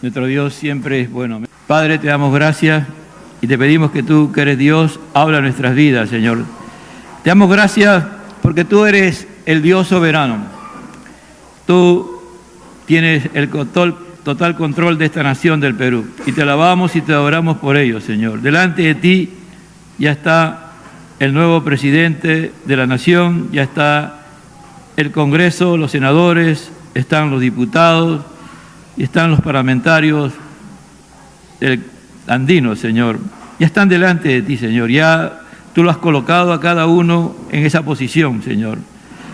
Nuestro Dios siempre es bueno. Padre, te damos gracias y te pedimos que tú, que eres Dios, habla nuestras vidas, Señor. Te damos gracias porque tú eres el Dios soberano. Tú tienes el total control de esta nación del Perú. Y te alabamos y te adoramos por ello, Señor. Delante de ti ya está el nuevo presidente de la nación, ya está el Congreso, los senadores, están los diputados y están los parlamentarios andinos, Señor. Ya están delante de ti, Señor. Ya tú lo has colocado a cada uno en esa posición, Señor.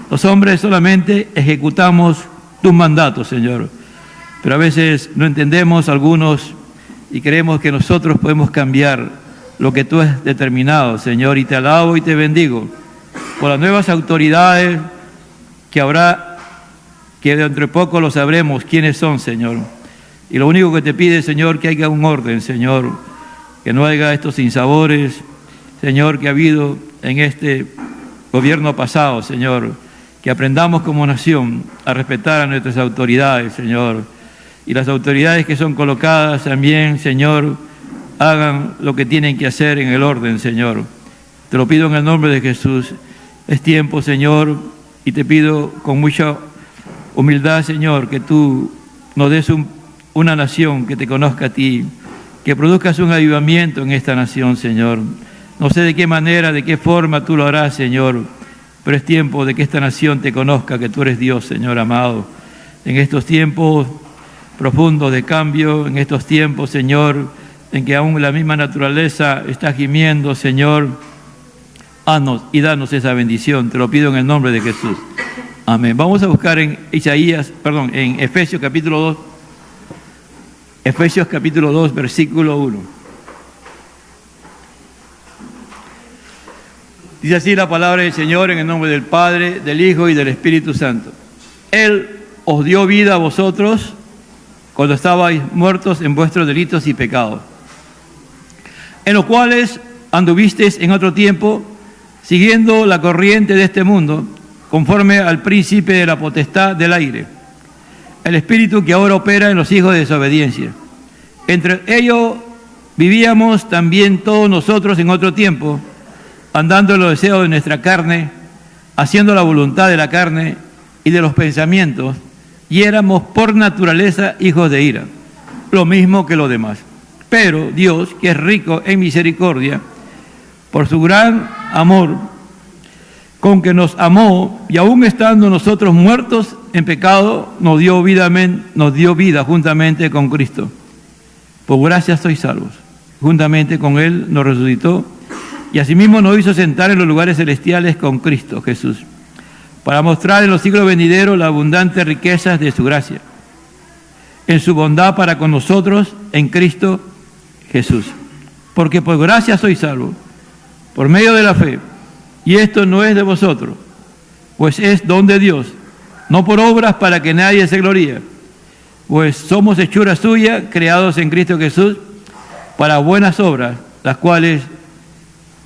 Los hombres solamente ejecutamos tus mandatos, Señor. Pero a veces no entendemos algunos y creemos que nosotros podemos cambiar lo que tú has determinado, Señor. Y te alabo y te bendigo por las nuevas autoridades que habrá, que dentro de poco lo sabremos quiénes son, Señor. Y lo único que te pide, Señor, que haya un orden, Señor, que no haya estos sinsabores, Señor, que ha habido en este gobierno pasado, Señor, que aprendamos como nación a respetar a nuestras autoridades, Señor, y las autoridades que son colocadas también, Señor, hagan lo que tienen que hacer en el orden, Señor. Te lo pido en el nombre de Jesús. Es tiempo, Señor, y te pido con mucha humildad, Señor, que tú nos des una nación que te conozca a ti, que produzcas un avivamiento en esta nación, Señor. No sé de qué manera, de qué forma tú lo harás, Señor, pero es tiempo de que esta nación te conozca, que tú eres Dios, Señor amado. En estos tiempos profundos de cambio, en estos tiempos, Señor, en que aún la misma naturaleza está gimiendo, Señor, haznos y danos esa bendición. Te lo pido en el nombre de Jesús. Amén. Vamos a buscar en en Efesios capítulo 2. Efesios capítulo 2, versículo 1. Dice así la palabra del Señor en el nombre del Padre, del Hijo y del Espíritu Santo. Él os dio vida a vosotros cuando estabais muertos en vuestros delitos y pecados, en los cuales anduvisteis en otro tiempo, siguiendo la corriente de este mundo, conforme al príncipe de la potestad del aire, el espíritu que ahora opera en los hijos de desobediencia. Entre ellos vivíamos también todos nosotros en otro tiempo, andando en los deseos de nuestra carne, haciendo la voluntad de la carne y de los pensamientos, y éramos por naturaleza hijos de ira, lo mismo que los demás. Pero Dios, que es rico en misericordia, por su gran amor con que nos amó, y aún estando nosotros muertos en pecado, nos dio vida juntamente con Cristo. Por gracia sois salvos. Juntamente con Él nos resucitó, y asimismo nos hizo sentar en los lugares celestiales con Cristo Jesús, para mostrar en los siglos venideros las abundantes riquezas de su gracia, en su bondad para con nosotros en Cristo Jesús. Porque por gracia sois salvos, por medio de la fe, y esto no es de vosotros, pues es don de Dios, no por obras para que nadie se gloríe, pues somos hechura suya, creados en Cristo Jesús, para buenas obras, las cuales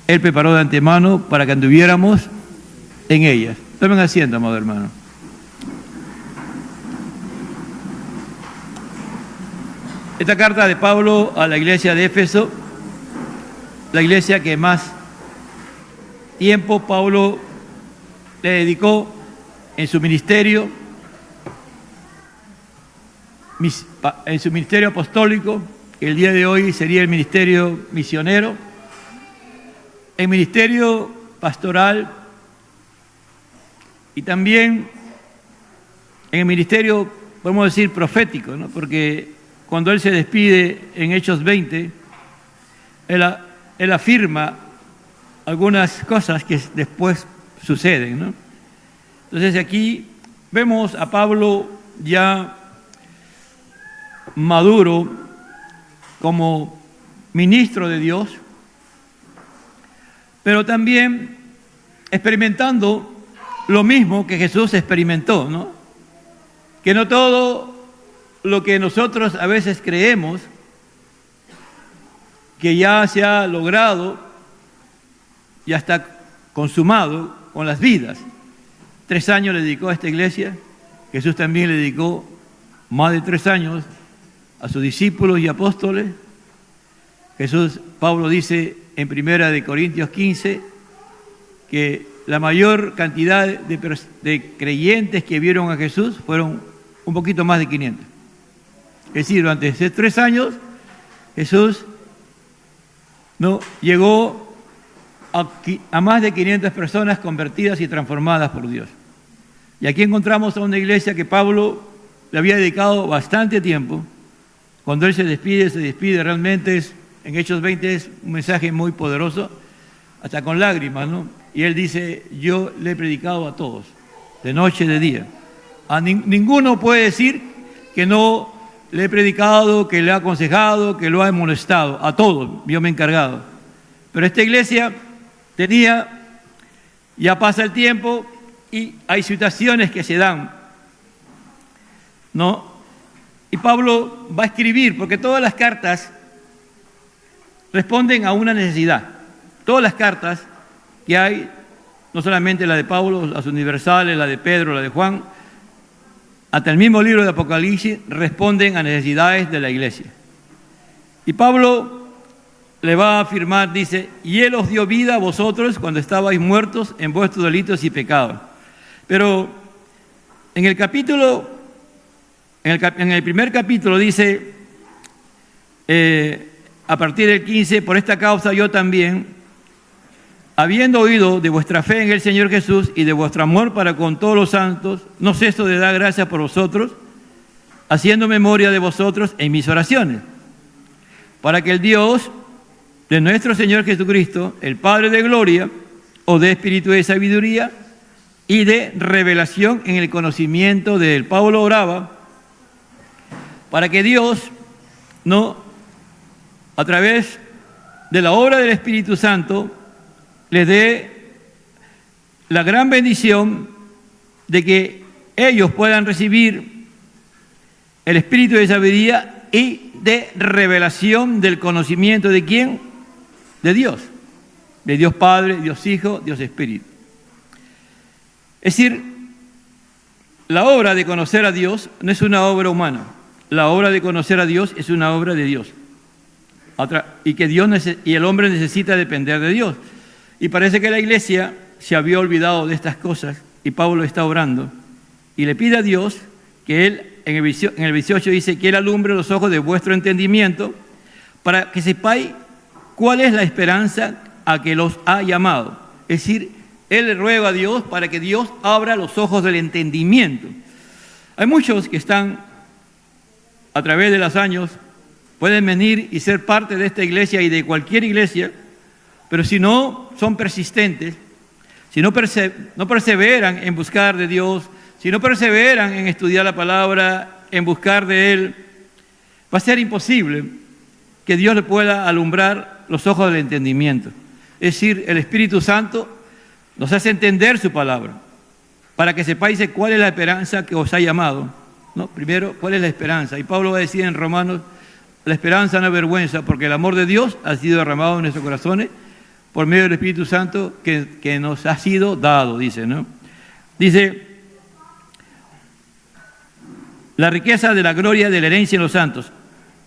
Él preparó de antemano para que anduviéramos en ellas. Tomen asiento, amado hermano. Esta carta de Pablo a la iglesia de Éfeso, la iglesia que más tiempo Pablo le dedicó en su ministerio apostólico, que el día de hoy sería el ministerio misionero, el ministerio pastoral y también en el ministerio, podemos decir, profético, ¿no? Porque cuando él se despide en Hechos 20, él afirma algunas cosas que después suceden, ¿no? Entonces aquí vemos a Pablo ya maduro como ministro de Dios, pero también experimentando lo mismo que Jesús experimentó, ¿no? Que no todo lo que nosotros a veces creemos que ya se ha logrado, ya está consumado con las vidas. 3 años le dedicó a esta iglesia. Jesús también le dedicó más de 3 años a sus discípulos y apóstoles. Pablo dice en 1 Corintios 15 que la mayor cantidad de creyentes que vieron a Jesús fueron un poquito más de 500. Es decir, durante esos 3 años Jesús no llegó a más de 500 personas convertidas y transformadas por Dios. Y aquí encontramos a una iglesia que Pablo le había dedicado bastante tiempo. Cuando él se despide realmente en Hechos 20 es un mensaje muy poderoso, hasta con lágrimas, ¿no? Y él dice, yo le he predicado a todos, de noche y de día. Ninguno puede decir que no le he predicado, que le he aconsejado, que lo ha amonestado. A todos, yo me he encargado. Pero esta iglesia ya pasa el tiempo y hay situaciones que se dan, ¿no? Y Pablo va a escribir, porque todas las cartas responden a una necesidad. Todas las cartas que hay, no solamente la de Pablo, las universales, la de Pedro, la de Juan, hasta el mismo libro de Apocalipsis, responden a necesidades de la iglesia. Y Pablo le va a afirmar, dice, y Él os dio vida a vosotros cuando estabais muertos en vuestros delitos y pecados. Pero en el primer capítulo dice, a partir del 15, por esta causa yo también, habiendo oído de vuestra fe en el Señor Jesús y de vuestro amor para con todos los santos, no ceso de dar gracias por vosotros, haciendo memoria de vosotros en mis oraciones, para que el Dios de nuestro Señor Jesucristo, el Padre de gloria, os dé espíritu de sabiduría y de revelación en el conocimiento de él. Pablo oraba para que Dios, a través de la obra del Espíritu Santo, les dé la gran bendición de que ellos puedan recibir el espíritu de sabiduría y de revelación del conocimiento de ¿quién? De Dios Padre, Dios Hijo, Dios Espíritu. Es decir, la obra de conocer a Dios no es una obra humana, la obra de conocer a Dios es una obra de Dios. Y que el hombre necesita depender de Dios. Y parece que la iglesia se había olvidado de estas cosas y Pablo está orando y le pide a Dios que Él, en el 18 dice, que Él alumbre los ojos de vuestro entendimiento para que sepáis cuál es la esperanza a que los ha llamado. Es decir, Él le ruega a Dios para que Dios abra los ojos del entendimiento. Hay muchos que están a través de los años, pueden venir y ser parte de esta iglesia y de cualquier iglesia, pero si no son persistentes, si no perseveran en buscar de Dios, si no perseveran en estudiar la palabra, en buscar de Él, va a ser imposible que Dios le pueda alumbrar los ojos del entendimiento. Es decir, el Espíritu Santo nos hace entender su palabra, para que sepáis cuál es la esperanza que os ha llamado, ¿no? Primero, ¿cuál es la esperanza? Y Pablo va a decir en Romanos, la esperanza no avergüenza, porque el amor de Dios ha sido derramado en nuestros corazones por medio del Espíritu Santo que nos ha sido dado, dice, ¿no? Dice, la riqueza de la gloria de la herencia en los santos.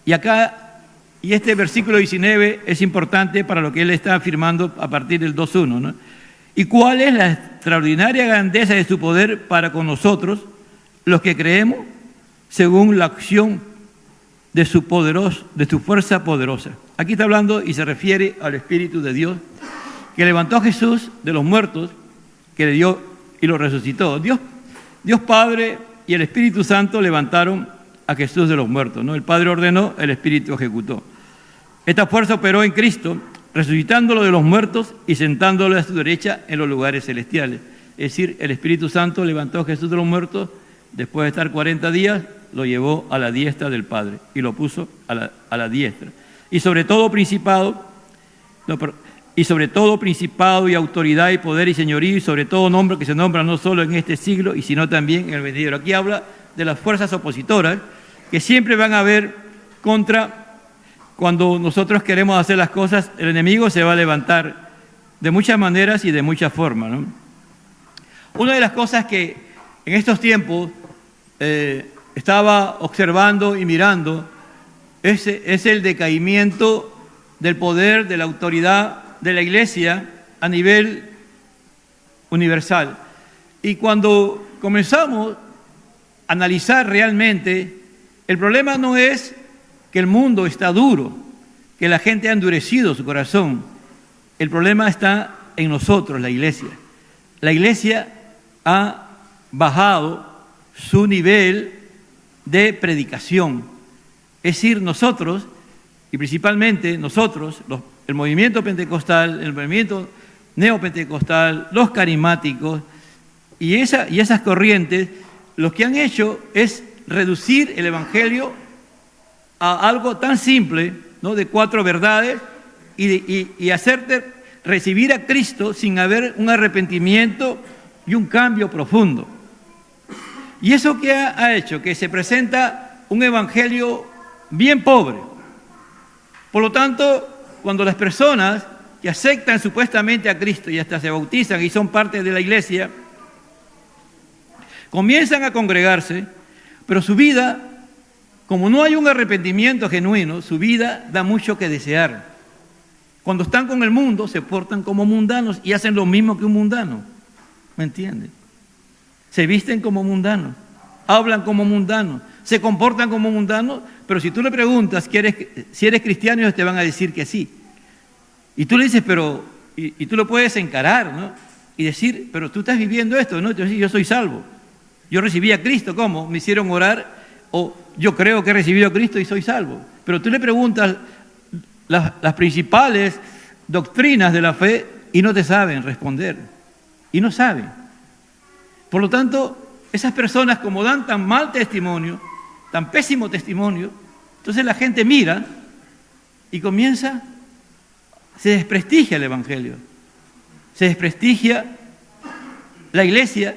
Y este versículo 19 es importante para lo que él está afirmando a partir del 2.1, ¿no? ¿Y cuál es la extraordinaria grandeza de su poder para con nosotros, los que creemos, según la acción de su fuerza poderosa? Aquí está hablando y se refiere al Espíritu de Dios, que levantó a Jesús de los muertos, que le dio y lo resucitó. Dios Padre y el Espíritu Santo levantaron a Jesús de los muertos, ¿no? El Padre ordenó, el Espíritu ejecutó. Esta fuerza operó en Cristo, resucitándolo de los muertos y sentándolo a su derecha en los lugares celestiales. Es decir, el Espíritu Santo levantó a Jesús de los muertos, después de estar 40 días, lo llevó a la diestra del Padre y lo puso a la diestra. Y sobre todo principado y autoridad y poder y señorío y sobre todo nombre que se nombra no solo en este siglo y sino también en el venidero. Aquí habla de las fuerzas opositoras que siempre van a haber cuando nosotros queremos hacer las cosas, el enemigo se va a levantar de muchas maneras y de muchas formas, ¿no? Una de las cosas que en estos tiempos estaba observando y mirando es el decaimiento del poder, de la autoridad de la Iglesia a nivel universal. Y cuando comenzamos a analizar realmente, el problema no es que el mundo está duro, que la gente ha endurecido su corazón. El problema está en nosotros, la Iglesia. La Iglesia ha bajado su nivel de predicación. Es decir, nosotros, y principalmente nosotros, el movimiento pentecostal, el movimiento neopentecostal, los carismáticos y esas corrientes, lo que han hecho es reducir el Evangelio a algo tan simple, ¿no?, de 4 verdades y hacerte recibir a Cristo sin haber un arrepentimiento y un cambio profundo. ¿Y eso qué ha hecho? Que se presenta un evangelio bien pobre. Por lo tanto, cuando las personas que aceptan supuestamente a Cristo y hasta se bautizan y son parte de la iglesia, comienzan a congregarse, pero su vida, como no hay un arrepentimiento genuino, su vida da mucho que desear. Cuando están con el mundo, se portan como mundanos y hacen lo mismo que un mundano. ¿Me entienden? Se visten como mundanos, hablan como mundanos, se comportan como mundanos, pero si tú le preguntas si eres cristiano, ellos te van a decir que sí. Y tú le dices, pero, y tú lo puedes encarar, ¿no? Y decir, pero tú estás viviendo esto, ¿no? Yo soy salvo. Yo recibí a Cristo, ¿cómo? Me hicieron orar, o yo creo que he recibido a Cristo y soy salvo. Pero tú le preguntas las principales doctrinas de la fe y no te saben responder. Y no saben. Por lo tanto, esas personas, como dan tan mal testimonio, tan pésimo testimonio, entonces la gente mira y se desprestigia el Evangelio, se desprestigia la iglesia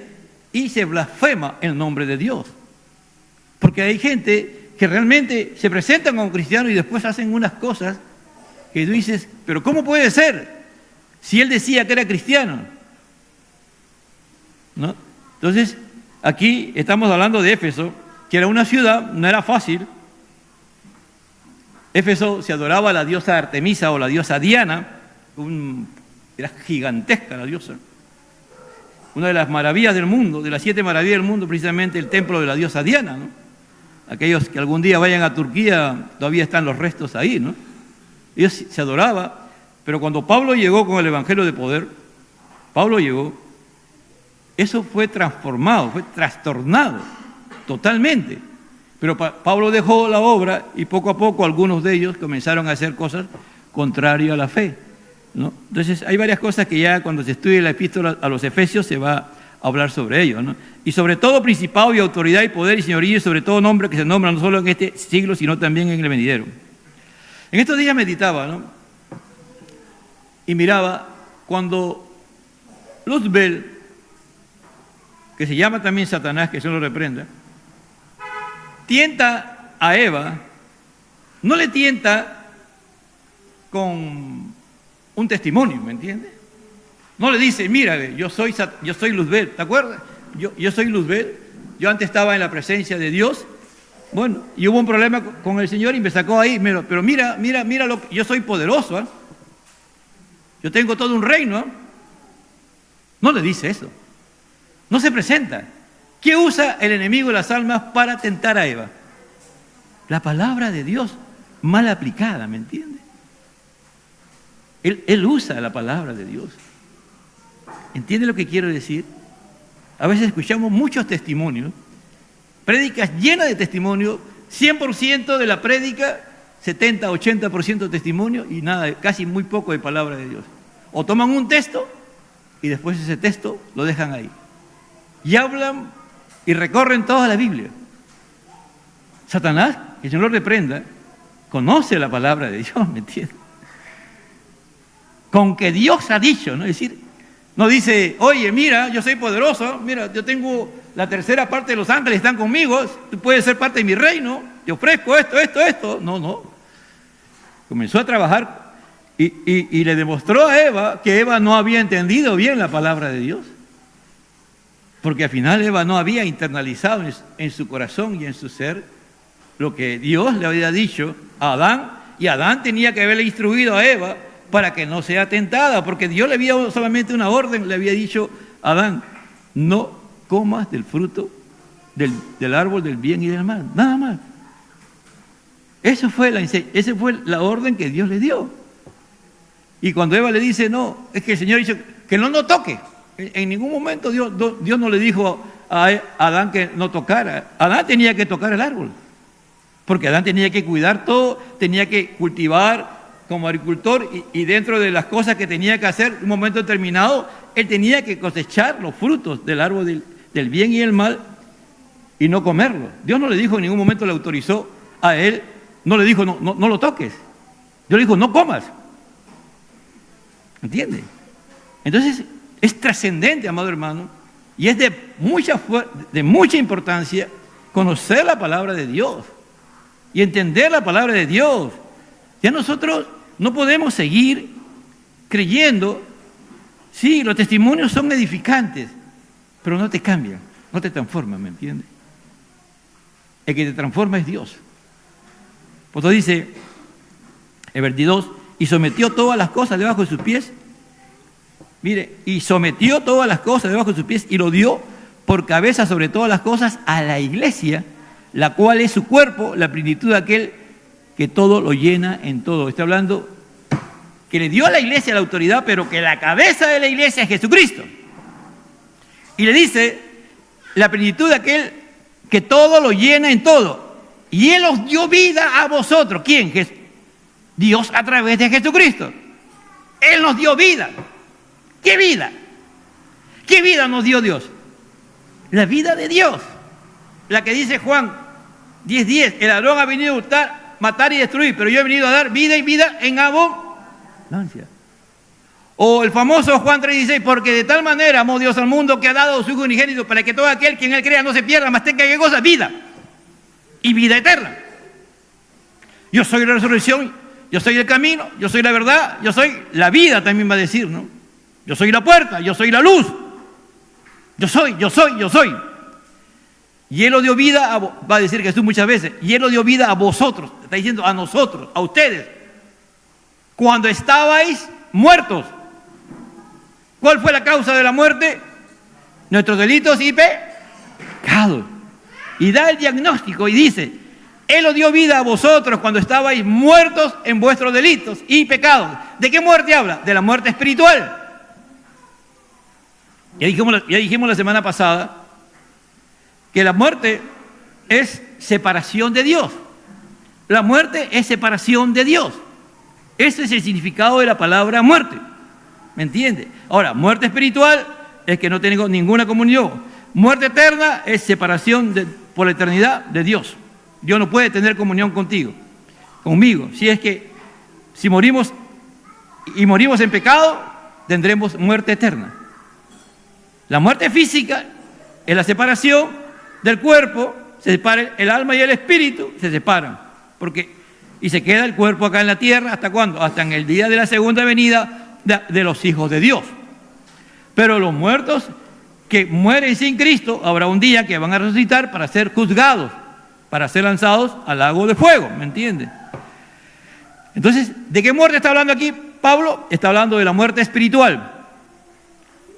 y se blasfema el nombre de Dios. Porque hay gente que realmente se presentan como cristianos y después hacen unas cosas que tú dices, pero ¿cómo puede ser si él decía que era cristiano? ¿No? Entonces, aquí estamos hablando de Éfeso, que era una ciudad, no era fácil. Éfeso se adoraba a la diosa Artemisa o la diosa Diana, era gigantesca la diosa. Una de las maravillas del mundo, de las 7 maravillas del mundo, precisamente el templo de la diosa Diana, ¿no? Aquellos que algún día vayan a Turquía, todavía están los restos ahí, ¿no? Ellos se adoraban, pero cuando Pablo llegó con el Evangelio de poder, eso fue transformado, fue trastornado totalmente. Pero Pablo dejó la obra y poco a poco algunos de ellos comenzaron a hacer cosas contrarias a la fe, ¿no? Entonces hay varias cosas que ya cuando se estudie la epístola a los Efesios se va a hablar sobre ello, ¿no? Y sobre todo principado y autoridad y poder y señorío y sobre todo nombre que se nombra no solo en este siglo sino también en el venidero. En estos días meditaba, ¿no? Y miraba cuando Luzbel, que se llama también Satanás, que se lo reprenda, tienta a Eva, no le tienta con un testimonio, ¿me entiendes? No le dice, mira, yo soy Luzbel, ¿te acuerdas? Yo soy Luzbel, yo antes estaba en la presencia de Dios, bueno, y hubo un problema con el Señor y me sacó ahí, pero mira, yo soy poderoso, ¿eh? Yo tengo todo un reino, ¿eh? No le dice eso, no se presenta. ¿Qué usa el enemigo de las almas para tentar a Eva? La palabra de Dios mal aplicada, ¿me entiende? Él usa la palabra de Dios. ¿Entiende lo que quiero decir? A veces escuchamos muchos testimonios, prédicas llenas de testimonios, 100% de la prédica, 70, 80% de testimonio y nada, casi muy poco de palabra de Dios. O toman un texto y después ese texto lo dejan ahí. Y hablan y recorren toda la Biblia. Satanás, que el Señor lo reprenda, conoce la palabra de Dios, ¿me entiendes? Con que Dios ha dicho, ¿no? Es decir, no dice, oye, mira, yo soy poderoso, mira, yo tengo la tercera parte de los ángeles, están conmigo, tú puedes ser parte de mi reino, te ofrezco esto. No. Comenzó a trabajar y le demostró a Eva que Eva no había entendido bien la palabra de Dios. Porque al final Eva no había internalizado en su corazón y en su ser lo que Dios le había dicho a Adán, y Adán tenía que haberle instruido a Eva para que no sea tentada, porque Dios le había dado solamente una orden, le había dicho a Adán: no comas del fruto del árbol del bien y del mal, nada más. Esa fue la orden que Dios le dio. Y cuando Eva le dice, no, es que el Señor dice que no toque. En ningún momento Dios no le dijo a Adán que no tocara. Adán tenía que tocar el árbol, porque Adán tenía que cuidar todo, tenía que cultivar como agricultor, y dentro de las cosas que tenía que hacer, en un momento determinado, él tenía que cosechar los frutos del árbol del bien y el mal y no comerlo. Dios no le dijo, en ningún momento le autorizó a él, no le dijo, no lo toques. Dios le dijo, no comas. ¿Entiende? Entonces, es trascendente, amado hermano, y es de mucha importancia conocer la palabra de Dios y entender la palabra de Dios. Ya nosotros no podemos seguir creyendo, sí, los testimonios son edificantes, pero no te cambian, no te transforman, ¿me entiendes? El que te transforma es Dios. Por eso dice el 22, y sometió todas las cosas debajo de sus pies. Mire, y sometió todas las cosas debajo de sus pies y lo dio por cabeza sobre todas las cosas a la iglesia, la cual es su cuerpo, la plenitud de aquel que todo lo llena en todo. Está hablando que le dio a la iglesia la autoridad, pero que la cabeza de la iglesia es Jesucristo. Y le dice, la plenitud de aquel que todo lo llena en todo. Y Él os dio vida a vosotros. ¿Quién? Dios a través de Jesucristo. Él nos dio vida. ¿Qué vida? ¿Qué vida nos dio Dios? La vida de Dios. La que dice Juan 10:10, el ladrón ha venido a hurtar, matar y destruir, pero yo he venido a dar vida y vida en abundancia. O el famoso Juan 3:16, porque de tal manera amó Dios al mundo que ha dado su Hijo unigénito para que todo aquel que en Él crea no se pierda, mas tenga ¿qué cosa? Vida. Y vida eterna. Yo soy la resurrección, yo soy el camino, yo soy la verdad, yo soy la vida, también va a decir, ¿no? Yo soy la puerta, yo soy la luz. Yo soy. Y Él lo dio vida, va a decir Jesús muchas veces, y Él lo dio vida a vosotros, está diciendo a nosotros, a ustedes, cuando estabais muertos. ¿Cuál fue la causa de la muerte? Nuestros delitos y pecados. Y da el diagnóstico y dice, Él os dio vida a vosotros cuando estabais muertos en vuestros delitos y pecados. ¿De qué muerte habla? De la muerte espiritual. Ya dijimos la semana pasada que la muerte es separación de Dios. La muerte es separación de Dios. Ese es el significado de la palabra muerte. ¿Me entiende? Ahora, muerte espiritual es que no tengo ninguna comunión. Muerte eterna es separación por la eternidad de Dios. Dios no puede tener comunión conmigo. Si morimos en pecado, tendremos muerte eterna. La muerte física es la separación del cuerpo, se separa el alma y el espíritu, se separan. Y se queda el cuerpo acá en la tierra, ¿hasta cuándo? Hasta en el día de la segunda venida de los hijos de Dios. Pero los muertos que mueren sin Cristo, habrá un día que van a resucitar para ser juzgados, para ser lanzados al lago de fuego, ¿me entiende? Entonces, ¿de qué muerte está hablando aquí Pablo? Está hablando de la muerte espiritual.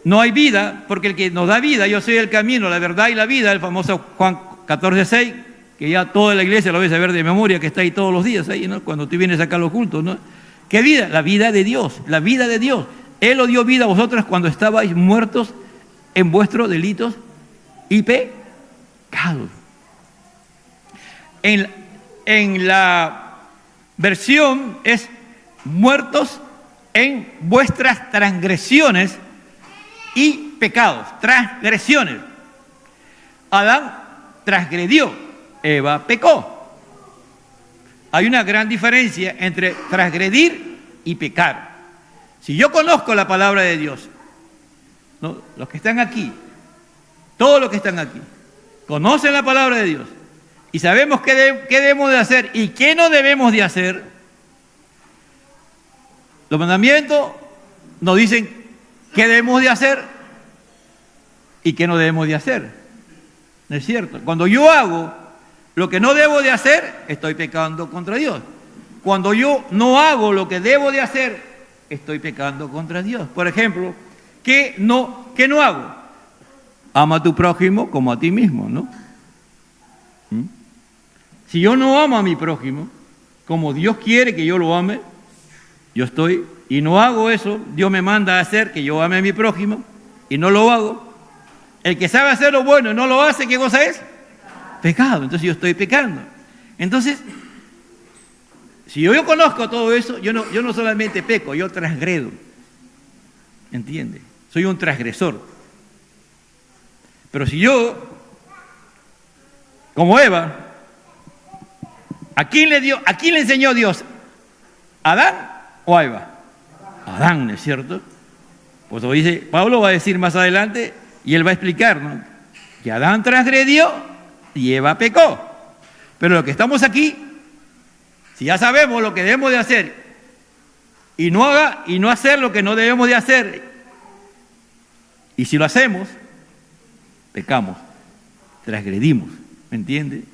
No hay vida, porque el que nos da vida, yo soy el camino, la verdad y la vida, el famoso Juan 14:6, que ya toda la iglesia lo debe saber de memoria, que está ahí todos los días, ahí, ¿no? Cuando tú vienes acá a los cultos, ¿no? ¿Qué vida? La vida de Dios, la vida de Dios. Él os dio vida a vosotros cuando estabais muertos en vuestros delitos y pecados. En la versión es muertos en vuestras transgresiones y pecados, transgresiones. Adán transgredió, Eva pecó. Hay una gran diferencia entre transgredir y pecar. Si yo conozco la palabra de Dios, ¿no? Los que están aquí, todos los que están aquí, conocen la palabra de Dios y sabemos qué debemos de hacer y qué no debemos de hacer. Los mandamientos nos dicen qué debemos de hacer y qué no debemos de hacer. ¿No es cierto? Cuando yo hago lo que no debo de hacer, estoy pecando contra Dios. cuando yo no hago lo que debo de hacer, estoy pecando contra Dios. Por ejemplo, ¿qué no hago? Ama a tu prójimo como a ti mismo, ¿no? Si yo no amo a mi prójimo como Dios quiere que yo lo ame, y no hago eso, Dios me manda a hacer que yo ame a mi prójimo y no lo hago. El que sabe hacer lo bueno y no lo hace, ¿qué cosa es? Pecado. Entonces yo estoy pecando. Entonces, si yo conozco todo eso, yo no solamente peco, yo transgredo. ¿Entiende? Soy un transgresor. Pero si yo, como Eva, ¿a quién le enseñó Dios? ¿A Adán o a Eva? A Adán, ¿no es cierto? Pues lo dice, Pablo va a decir más adelante, y él va a explicar, ¿no?, que Adán transgredió y Eva pecó. Pero lo que estamos aquí, si ya sabemos lo que debemos de hacer y no hacer lo que no debemos de hacer, y si lo hacemos, pecamos, transgredimos, ¿me entiende?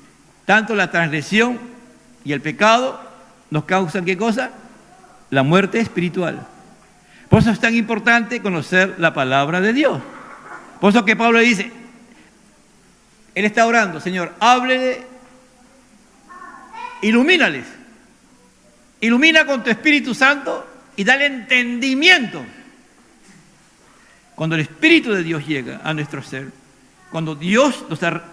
Tanto la transgresión y el pecado nos causan, ¿qué cosa? La muerte espiritual. Por eso es tan importante conocer la palabra de Dios. Por eso que Pablo dice, él está orando, Señor, háblele, ilumínales, ilumina con tu Espíritu Santo y dale entendimiento. Cuando el Espíritu de Dios llega a nuestro ser, cuando Dios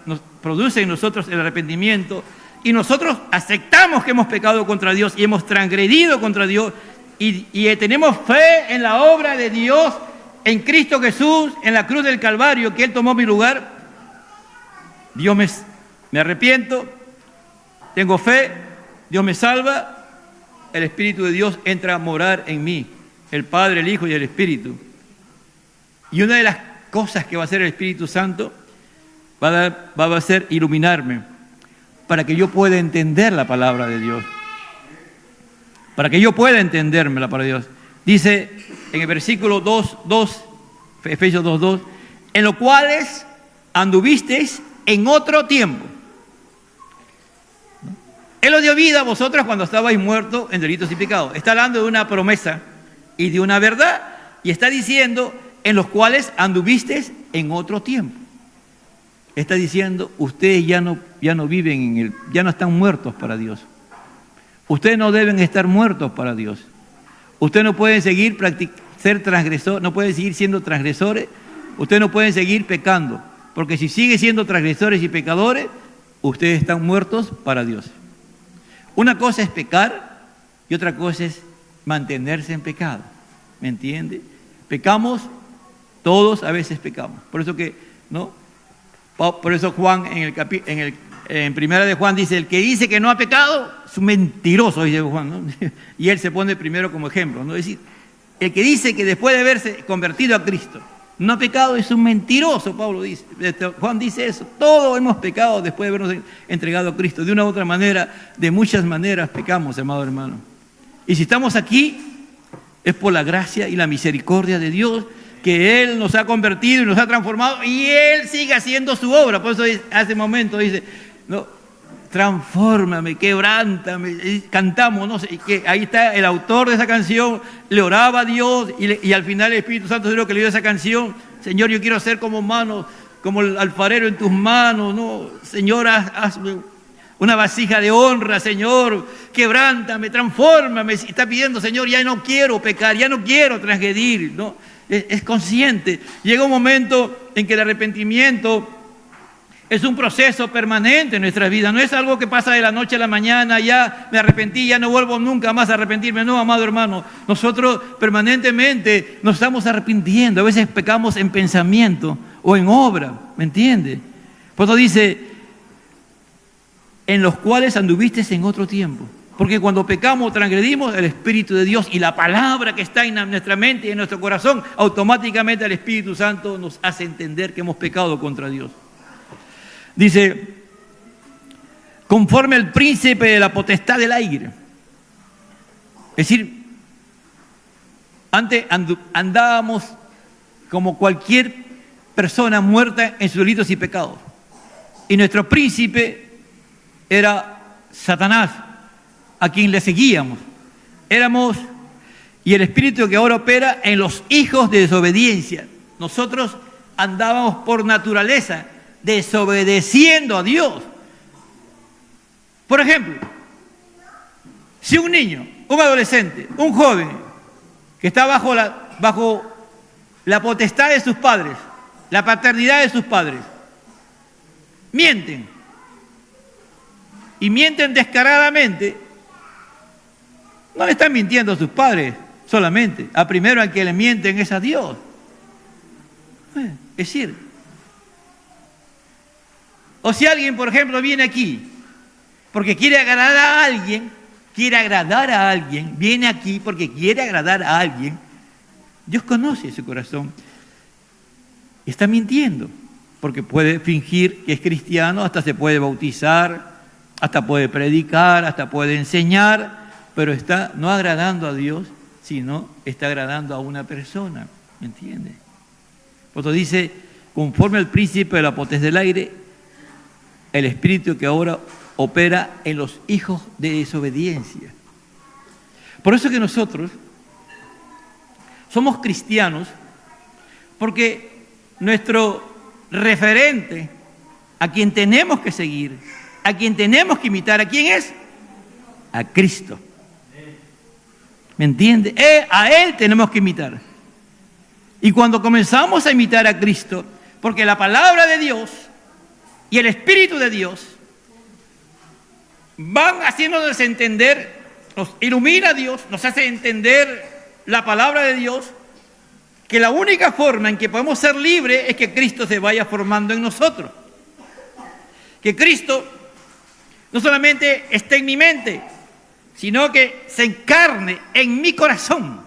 nos produce en nosotros el arrepentimiento y nosotros aceptamos que hemos pecado contra Dios y hemos transgredido contra Dios y tenemos fe en la obra de Dios en Cristo Jesús, en la cruz del Calvario, que Él tomó mi lugar, Dios me arrepiento, tengo fe, Dios me salva, el Espíritu de Dios entra a morar en mí, el Padre, el Hijo y el Espíritu. Y una de las cosas que va a hacer el Espíritu Santo va a ser iluminarme para que yo pueda entender la palabra de Dios. Para que yo pueda entenderme la palabra de Dios. Dice en el versículo 2, Efesios 2:2, en los cuales anduvisteis en otro tiempo. Él os dio vida a vosotros cuando estabais muertos en delitos y pecados. Está hablando de una promesa y de una verdad. Y está diciendo, en los cuales anduvisteis en otro tiempo. Está diciendo, ustedes ya no viven ya no están muertos para Dios. Ustedes no deben estar muertos para Dios. Ustedes no pueden seguir ser transgresores, no pueden seguir siendo transgresores. Ustedes no pueden seguir pecando, porque si siguen siendo transgresores y pecadores, ustedes están muertos para Dios. Una cosa es pecar y otra cosa es mantenerse en pecado. ¿Me entiende? Pecamos, todos a veces pecamos. Por eso que, ¿no? Por eso Juan en primera de Juan dice, el que dice que no ha pecado es un mentiroso, dice Juan, ¿no? Y él se pone primero como ejemplo, ¿no? Es decir, el que dice que después de haberse convertido a Cristo no ha pecado es un mentiroso, Pablo dice. Juan dice eso, todos hemos pecado después de habernos entregado a Cristo. De una u otra manera, de muchas maneras pecamos, amado hermano. Y si estamos aquí, es por la gracia y la misericordia de Dios, que Él nos ha convertido y nos ha transformado y Él sigue haciendo su obra. Por eso hace un momento dice, no, transfórmame, quebrántame, cantamos, no sé, que ahí está el autor de esa canción, le oraba a Dios y al final el Espíritu Santo es lo que le dio esa canción. Señor, yo quiero ser como el alfarero en tus manos, ¿no? Señor, hazme una vasija de honra, Señor, quebrántame, transfórmame. Está pidiendo, Señor, ya no quiero pecar, ya no quiero transgredir, ¿no? Es consciente. Llega un momento en que el arrepentimiento es un proceso permanente en nuestra vida. No es algo que pasa de la noche a la mañana, ya me arrepentí, ya no vuelvo nunca más a arrepentirme. No, amado hermano, nosotros permanentemente nos estamos arrepintiendo. A veces pecamos en pensamiento o en obra, ¿me entiende? Por eso dice, en los cuales anduvisteis en otro tiempo. Porque cuando pecamos, transgredimos, el Espíritu de Dios y la palabra que está en nuestra mente y en nuestro corazón, automáticamente el Espíritu Santo nos hace entender que hemos pecado contra Dios. Dice, conforme al príncipe de la potestad del aire. Es decir, antes andábamos como cualquier persona muerta en sus delitos y pecados. Y nuestro príncipe era Satanás. a quien le seguíamos. Éramos, y el espíritu que ahora opera en los hijos de desobediencia. Nosotros andábamos por naturaleza desobedeciendo a Dios. Por ejemplo, si un niño, un adolescente, un joven que está bajo la potestad de sus padres, la paternidad de sus padres, mienten y mienten descaradamente, no le están mintiendo a sus padres solamente, a primero al que le mienten es a Dios. Es decir, o si alguien, por ejemplo, viene aquí porque quiere agradar a alguien, viene aquí porque quiere agradar a alguien, Dios conoce su corazón. Está mintiendo, porque puede fingir que es cristiano, hasta se puede bautizar, hasta puede predicar, hasta puede enseñar, pero está no agradando a Dios, sino está agradando a una persona, ¿me entiende? Por eso dice, conforme al príncipe de la potestad del aire, el espíritu que ahora opera en los hijos de desobediencia. Por eso que nosotros somos cristianos, porque nuestro referente, a quien tenemos que seguir, a quien tenemos que imitar, ¿a quién es? A Cristo. ¿Me entiende? A Él tenemos que imitar. Y cuando comenzamos a imitar a Cristo, porque la palabra de Dios y el Espíritu de Dios van haciéndonos entender, nos ilumina Dios, nos hace entender la palabra de Dios, que la única forma en que podemos ser libres es que Cristo se vaya formando en nosotros. Que Cristo no solamente esté en mi mente, sino que se encarne en mi corazón.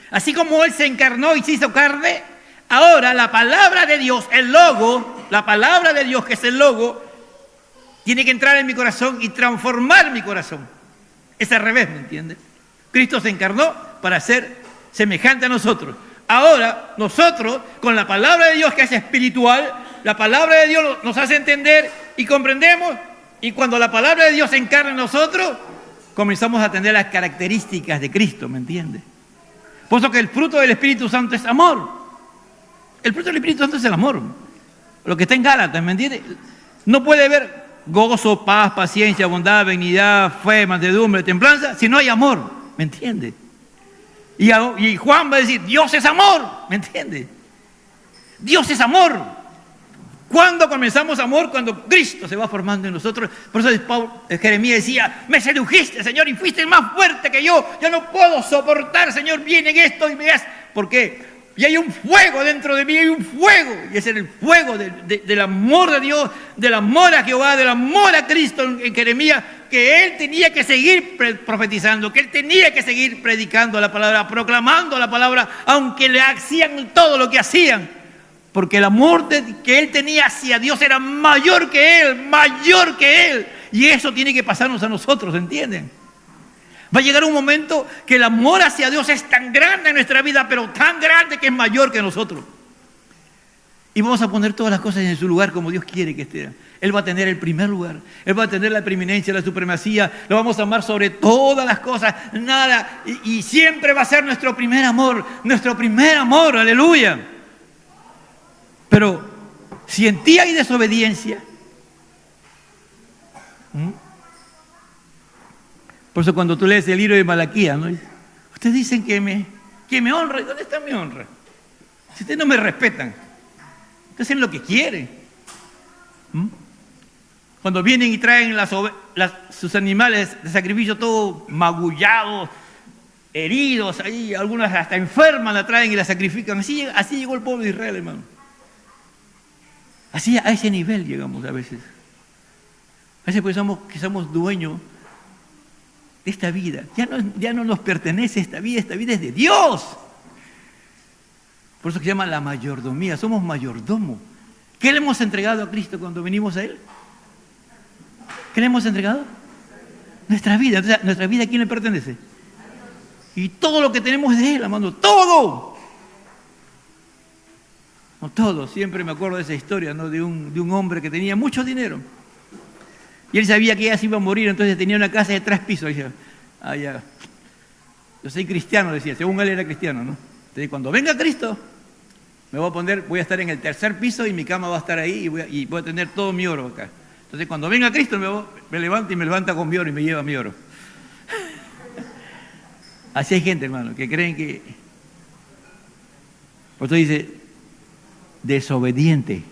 Así como Él se encarnó y se hizo carne, ahora la palabra de Dios, el logo, la palabra de Dios que es el logo, tiene que entrar en mi corazón y transformar mi corazón. Es al revés, ¿me entiendes? Cristo se encarnó para ser semejante a nosotros. Ahora, nosotros, con la palabra de Dios que es espiritual, la palabra de Dios nos hace entender y comprendemos, y cuando la palabra de Dios se encarna en nosotros, comenzamos a tener las características de Cristo, ¿me entiendes? Por eso que el fruto del Espíritu Santo es amor. El fruto del Espíritu Santo es el amor. Lo que está en Gálatas, ¿me entiendes? No puede haber gozo, paz, paciencia, bondad, benignidad, fe, mansedumbre, templanza, si no hay amor, ¿me entiendes? Y Juan va a decir, Dios es amor, ¿me entiendes? Dios es amor. ¿Cuándo comenzamos amor? Cuando Cristo se va formando en nosotros. Por eso Jeremías decía, me sedujiste, Señor, y fuiste más fuerte que yo no puedo soportar, Señor, viene esto y me das. ¿Por qué? Y hay un fuego dentro de mí, hay un fuego, y ese es el fuego del amor de Dios, del amor a Jehová, del amor a Cristo en Jeremías, que Él tenía que seguir profetizando, que Él tenía que seguir predicando la palabra, proclamando la palabra, aunque le hacían todo lo que hacían, porque el amor que Él tenía hacia Dios era mayor que Él, y eso tiene que pasarnos a nosotros, ¿entienden? Va a llegar un momento que el amor hacia Dios es tan grande en nuestra vida, pero tan grande que es mayor que nosotros. Y vamos a poner todas las cosas en su lugar como Dios quiere que estén. Él va a tener el primer lugar. Él va a tener la preeminencia, la supremacía. Lo vamos a amar sobre todas las cosas. Nada. Y siempre va a ser nuestro primer amor. Nuestro primer amor. Aleluya. Pero si en ti hay desobediencia, por eso cuando tú lees el libro de Malaquías, ¿no? Ustedes dicen que me honra. ¿Dónde está mi honra? Si ustedes no me respetan, ustedes hacen lo que quieren. Cuando vienen y traen sus animales de sacrificio todos magullados, heridos, ahí algunas hasta enfermas la traen y la sacrifican. Así llegó el pueblo de Israel, hermano. Así, a ese nivel llegamos a veces. A veces pensamos que somos dueños de esta vida. Ya no nos pertenece esta vida es de Dios. Por eso se llama la mayordomía, somos mayordomos. ¿Qué le hemos entregado a Cristo cuando venimos a Él? ¿Qué le hemos entregado? Nuestra vida. Entonces, ¿nuestra vida a quién le pertenece? Y todo lo que tenemos es de Él, amado, todo. No todo, siempre me acuerdo de esa historia, ¿no? de un hombre que tenía mucho dinero. Y él sabía que ella se iba a morir, entonces tenía una casa de 3 pisos. Y decía, ya. Yo soy cristiano, decía, según él era cristiano, ¿no? Entonces, cuando venga Cristo, voy a estar en el 3er piso y mi cama va a estar ahí y voy a tener todo mi oro acá. Entonces, cuando venga Cristo, me levanta con mi oro y me lleva mi oro. Así hay gente, hermano, que creen que... Por eso dice, desobediente.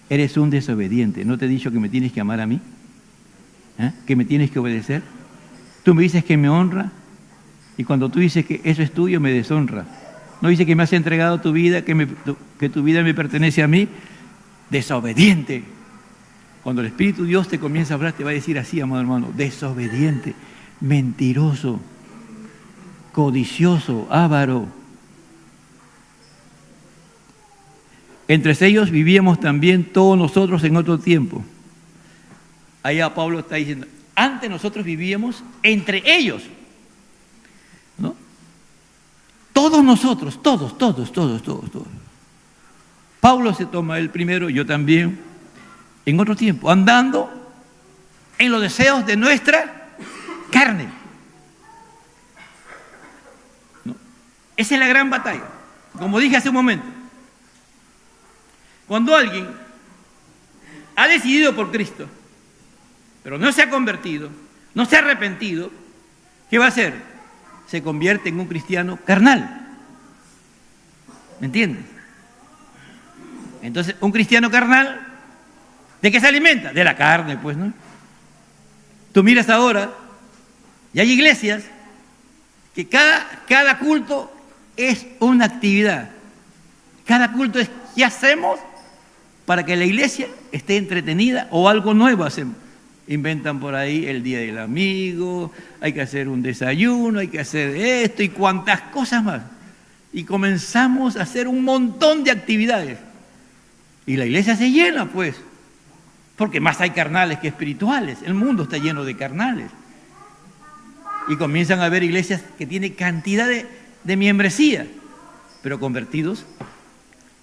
Eres un desobediente. ¿No te he dicho que me tienes que amar a mí? ¿Que me tienes que obedecer? Tú me dices que me honra y cuando tú dices que eso es tuyo, me deshonra. No dice que me has entregado tu vida, que tu vida me pertenece a mí. Desobediente. Cuando el Espíritu Dios te comienza a hablar, te va a decir así, amado hermano, desobediente, mentiroso, codicioso, avaro. Entre ellos vivíamos también todos nosotros en otro tiempo. Allá Pablo está diciendo, antes nosotros vivíamos entre ellos, ¿no? Todos nosotros, todos. Pablo se toma el primero, yo también, en otro tiempo, andando en los deseos de nuestra carne. ¿No? Esa es la gran batalla. Como dije hace un momento, cuando alguien ha decidido por Cristo, pero no se ha convertido, no se ha arrepentido, ¿qué va a hacer? Se convierte en un cristiano carnal. ¿Me entiendes? Entonces, un cristiano carnal, ¿de qué se alimenta? De la carne, pues, ¿no? Tú miras ahora, y hay iglesias que cada culto es una actividad. Cada culto es, ¿qué hacemos para que la iglesia esté entretenida o algo nuevo hacemos? Inventan por ahí el día del amigo, hay que hacer un desayuno, hay que hacer esto y cuantas cosas más. Y comenzamos a hacer un montón de actividades. Y la iglesia se llena, pues, porque más hay carnales que espirituales. El mundo está lleno de carnales. Y comienzan a haber iglesias que tienen cantidad de membresía, pero convertidos,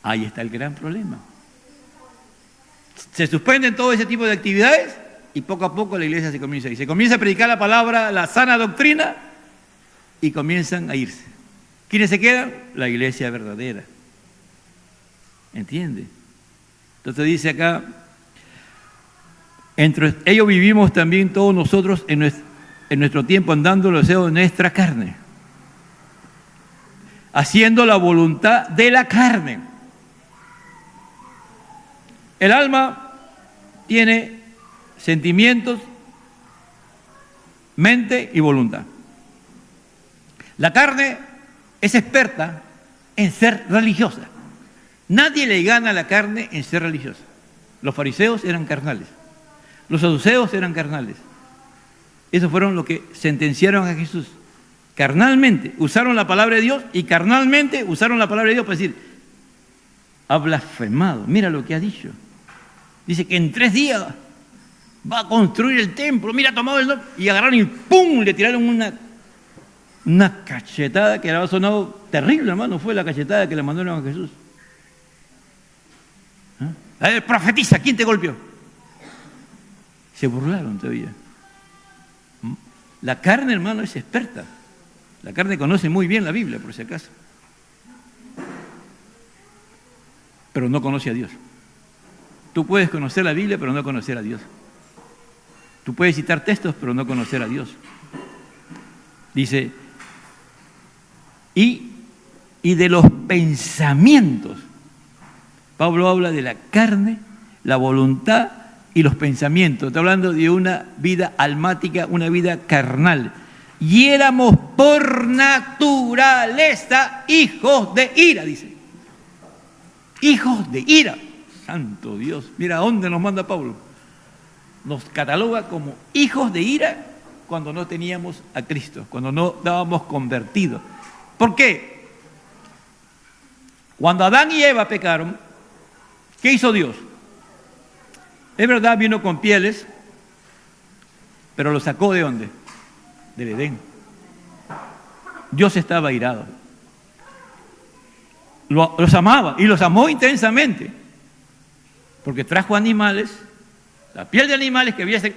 ahí está el gran problema. Se suspenden todo ese tipo de actividades y poco a poco la iglesia se comienza a predicar la palabra, la sana doctrina, y comienzan a irse. ¿Quiénes se quedan? La iglesia verdadera. ¿Entiende? Entonces dice acá, entre ellos vivimos también todos nosotros en nuestro tiempo andando los deseos de nuestra carne, haciendo la voluntad de la carne. El alma tiene sentimientos, mente y voluntad. La carne es experta en ser religiosa. Nadie le gana a la carne en ser religiosa. Los fariseos eran carnales. Los saduceos eran carnales. Esos fueron los que sentenciaron a Jesús. Carnalmente usaron la palabra de Dios y carnalmente usaron la palabra de Dios para decir, ha blasfemado, mira lo que ha dicho. Dice que en 3 días va a construir el templo, mira, ha tomado el nombre, y agarraron y ¡pum! Le tiraron una cachetada que le había sonado terrible, hermano, fue la cachetada que le mandaron a Jesús. A ver, profetiza, ¿quién te golpeó? Se burlaron todavía. La carne, hermano, es experta. La carne conoce muy bien la Biblia, por si acaso. Pero no conoce a Dios. Tú puedes conocer la Biblia, pero no conocer a Dios. Tú puedes citar textos, pero no conocer a Dios. Dice, y de los pensamientos. Pablo habla de la carne, la voluntad y los pensamientos. Está hablando de una vida almática, una vida carnal. Y éramos por naturaleza hijos de ira, dice. Hijos de ira. Santo Dios. Mira a dónde nos manda Pablo. Nos cataloga como hijos de ira cuando no teníamos a Cristo, cuando no estábamos convertidos. ¿Por qué? Cuando Adán y Eva pecaron, ¿qué hizo Dios? Es verdad, vino con pieles, pero lo sacó ¿de dónde? Del Edén. Dios estaba airado. Los amaba y los amó intensamente, porque trajo animales, la piel de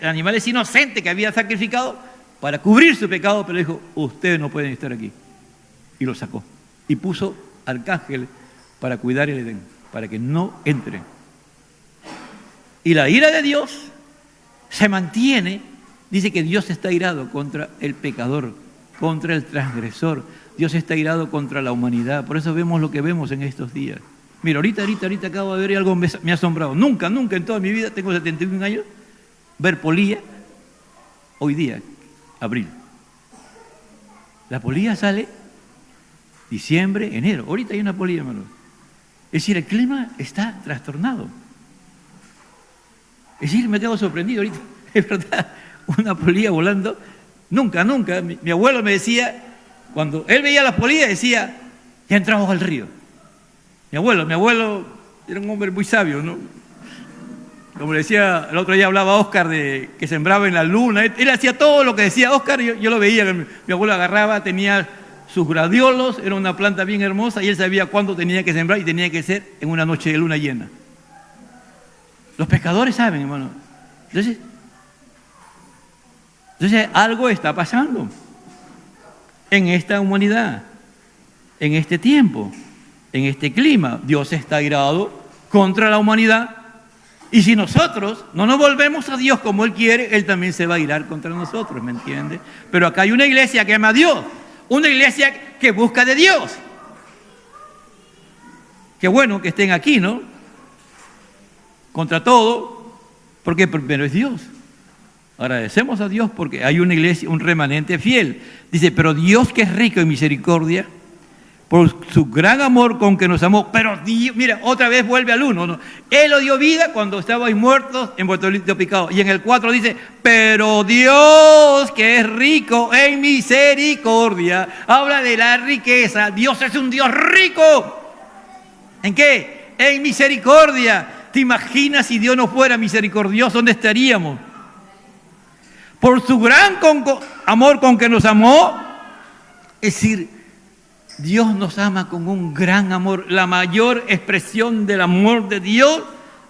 animales inocentes que había sacrificado para cubrir su pecado, pero dijo, ustedes no pueden estar aquí. Y lo sacó. Y puso arcángeles para cuidar el Edén, para que no entren. Y la ira de Dios se mantiene. Dice que Dios está irado contra el pecador, contra el transgresor. Dios está irado contra la humanidad. Por eso vemos lo que vemos en estos días. Mira, ahorita acabo de ver algo que me ha asombrado. Nunca en toda mi vida, tengo 71 años, ver polilla, hoy día, abril. La polilla sale diciembre, enero. Ahorita hay una polilla, hermano. Es decir, el clima está trastornado. Es decir, me quedo sorprendido ahorita. Es verdad, una polilla volando. Nunca. Mi abuelo me decía, cuando él veía las polillas, decía, ya entramos al río. Mi abuelo era un hombre muy sabio, ¿no? Como le decía, el otro día hablaba Oscar de que sembraba en la luna. Él hacía todo lo que decía Oscar, yo lo veía. Mi abuelo agarraba, tenía sus gladiolos, era una planta bien hermosa y él sabía cuándo tenía que sembrar y tenía que ser en una noche de luna llena. Los pescadores saben, hermano. Entonces algo está pasando en esta humanidad, en este tiempo, en este clima. Dios está airado contra la humanidad y si nosotros no nos volvemos a Dios como Él quiere, Él también se va a irar contra nosotros, ¿me entiende? Pero acá hay una iglesia que ama a Dios, una iglesia que busca de Dios. Qué bueno que estén aquí, ¿no? Contra todo, porque primero es Dios. Agradecemos a Dios porque hay una iglesia, un remanente fiel. Dice, pero Dios que es rico en misericordia, por su gran amor con que nos amó, pero Dios, mira, otra vez vuelve al 1, ¿no? Él os dio vida cuando estabais muertos en vuestro delito pecado. Y en el 4 dice, pero Dios que es rico en misericordia, habla de la riqueza. Dios es un Dios rico. ¿En qué? En misericordia. ¿Te imaginas si Dios no fuera misericordioso? ¿Dónde estaríamos? Por su gran amor con que nos amó, es decir, Dios nos ama con un gran amor. La mayor expresión del amor de Dios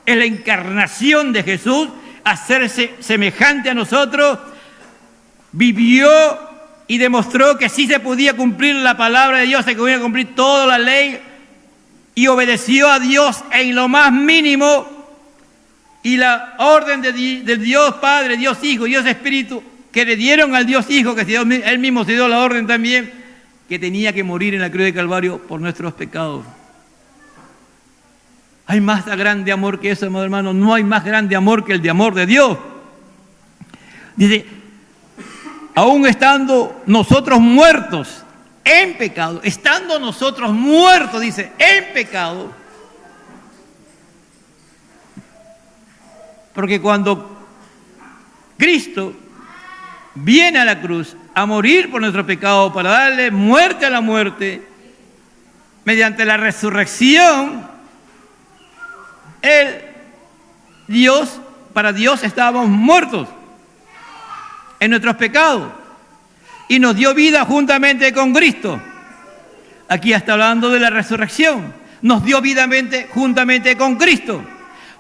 es la encarnación de Jesús, hacerse semejante a nosotros. Vivió y demostró que sí se podía cumplir la palabra de Dios, se podía cumplir toda la ley, y obedeció a Dios en lo más mínimo, y la orden del Dios Padre, Dios Hijo, Dios Espíritu, que le dieron al Dios Hijo, que Él mismo se dio la orden también, que tenía que morir en la cruz de Calvario por nuestros pecados. ¿Hay más grande amor que eso, amado hermano? No hay más grande amor que el de amor de Dios. Dice, aún estando nosotros muertos en pecado, estando nosotros muertos, dice, en pecado, porque cuando Cristo viene a la cruz a morir por nuestro pecado para darle muerte a la muerte, mediante la resurrección, para Dios estábamos muertos en nuestros pecados y nos dio vida juntamente con Cristo. Aquí está hablando de la resurrección. Nos dio vida juntamente con Cristo,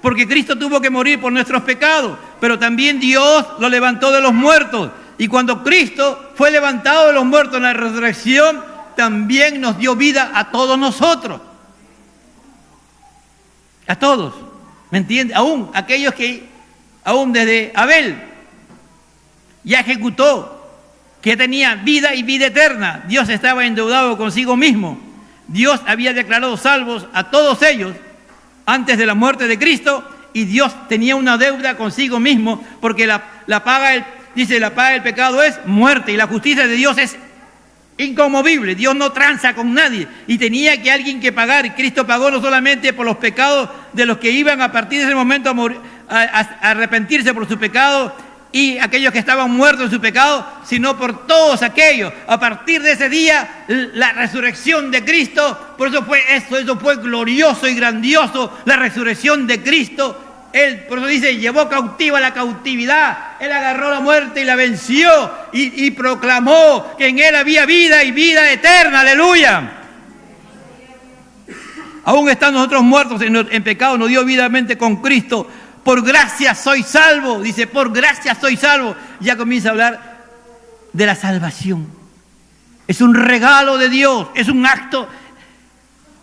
porque Cristo tuvo que morir por nuestros pecados, pero también Dios lo levantó de los muertos. Y cuando Cristo fue levantado de los muertos en la resurrección, también nos dio vida a todos nosotros. A todos, ¿me entiende? Aún aquellos que, aún desde Abel, ya ejecutó, que tenía vida y vida eterna. Dios estaba endeudado consigo mismo. Dios había declarado salvos a todos ellos antes de la muerte de Cristo, y Dios tenía una deuda consigo mismo, porque la paga del pecado es muerte, y la justicia de Dios es inconmovible. Dios no tranza con nadie, y tenía que alguien que pagar, y Cristo pagó no solamente por los pecados de los que iban a partir de ese momento a arrepentirse por su pecado, y aquellos que estaban muertos en su pecado, sino por todos aquellos. A partir de ese día, la resurrección de Cristo, por eso fue glorioso y grandioso, la resurrección de Cristo. Él, por eso dice, llevó cautiva la cautividad. Él agarró la muerte y la venció, y proclamó que en Él había vida y vida eterna. ¡Aleluya! Aún estando nosotros muertos en pecado, nos dio vida con Cristo. Por gracia soy salvo. Dice, por gracia soy salvo. Ya comienza a hablar de la salvación. Es un regalo de Dios. Es un acto